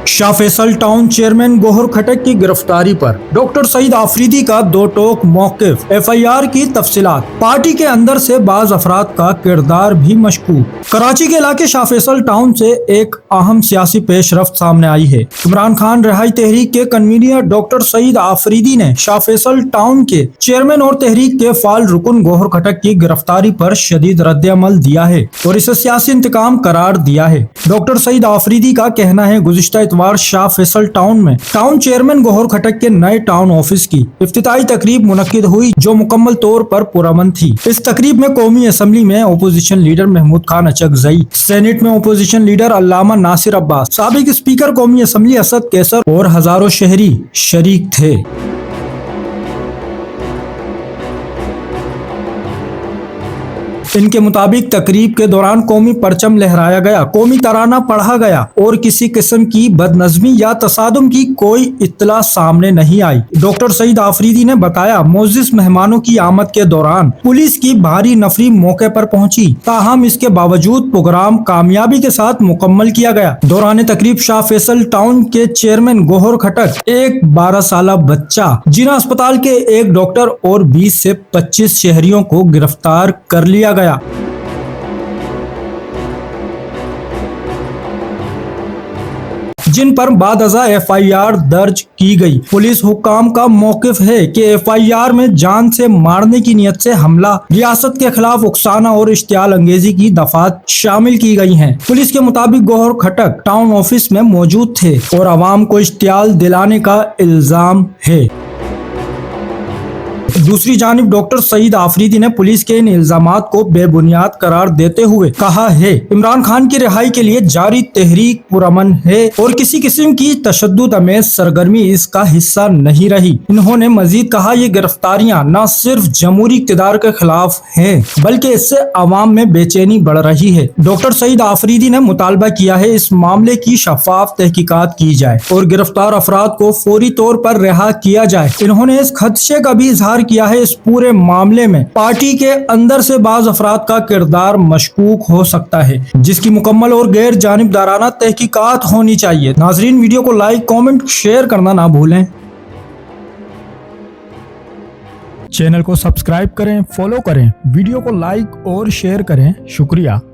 Shah Faisal town chairman Gohar खटक की गिरफ्तारी पर डॉक्टर सईद आफरीदी का दो टोक मौकिफ, FIR की तफसीलात। पार्टी के अंदर से बाज अफराद का किरदार भी मशकूक। कराची के इलाके शाह फैसल टाउन से एक अहम सियासी पेशरफ्त सामने आई है। इमरान खान रिहाई तहरीक के कन्वीनर डॉक्टर सईद आफरीदी ने शाह फैसल टाउन के चेयरमैन और तहरीक के फाल रुकन गोहर खटक की गिरफ्तारी पर शदीद रद्द-ए-अमल दिया है और इसे सियासी इंतकाम करार दिया है। डॉक्टर सईद आफरीदी का कहना है, गुज़िश्ता इतवार शाह फैसल टाउन में टाउन चेयरमैन गोहर खटक के नए टाउन ऑफिस की इफ्तिताई तकरीब मुनक्किद हुई, जो मुकम्मल तौर पर पुरअमन थी। इस तकरीब में कौमी असम्बली में opposition leader Mahmood Khan Achakzai, senate में अपोजिशन लीडर अल्लामा नासिर अब्बास, साबिक स्पीकर कौमी असम्बली असद कैसर और हजारों शहरी शरीक थे। इनके मुताबिक तकरीब के दौरान कौमी परचम लहराया गया, कौमी तराना पढ़ा गया और किसी किस्म की बदनज़मी या तसादुम की कोई इत्तला सामने नहीं आई। डॉक्टर सईद आफरीदी ने बताया, मोअज़्ज़िज़ मेहमानों की आमद के दौरान पुलिस की भारी नफरी मौके पर पहुंची, ताहम इसके बावजूद प्रोग्राम कामयाबी के साथ मुकम्मल किया गया। दौरान तकरीब शाह फैसल टाउन के चेयरमैन गोहर खटक, एक 12 साल बच्चा, जिना अस्पताल के एक डॉक्टर और 20 से 25 शहरियों को गिरफ्तार कर लिया गया। जिन पर बादअज़ा FIR दर्ज की गई। पुलिस हुक्काम का मौकिफ है कि FIR में जान से मारने की नियत से हमला, रियासत के खिलाफ उकसाना और इश्तियाल अंगेजी की दफात शामिल की गई हैं। पुलिस के मुताबिक गोहर खटक टाउन ऑफिस में मौजूद थे और आवाम को इश्तियाल दिलाने का इल्जाम है। दूसरी जानिब डॉक्टर सईद आफरीदी ने पुलिस के इन इल्जामात को बेबुनियाद करार देते हुए कहा है, इमरान खान की रिहाई के लिए जारी तहरीक पुरअमन है और किसी किस्म की तशद्दुद अमेज सरगर्मी इसका हिस्सा नहीं रही। इन्होंने मजीद कहा, ये गिरफ्तारियां न सिर्फ जमहूरी इक़्तिदार के खिलाफ हैं, बल्कि इससे अवाम में बेचैनी बढ़ रही है। डॉक्टर सईद आफरीदी ने मुतालबा किया है, इस मामले की शफाफ तहकीकात की जाए और गिरफ्तार अफराद को फौरी तौर पर रिहा किया जाए। इन्होंने इस खदशे का भी इजहार किया है, इस पूरे मामले में पार्टी के अंदर से बाज अफराद का किरदार मशकूक हो सकता है, जिसकी मुकम्मल और गैर जानिबदाराना तहकीकात होनी चाहिए। नाजरीन, वीडियो को लाइक, कमेंट, शेयर करना ना भूलें। चैनल को सब्सक्राइब करें, फॉलो करें, वीडियो को लाइक और शेयर करें। शुक्रिया।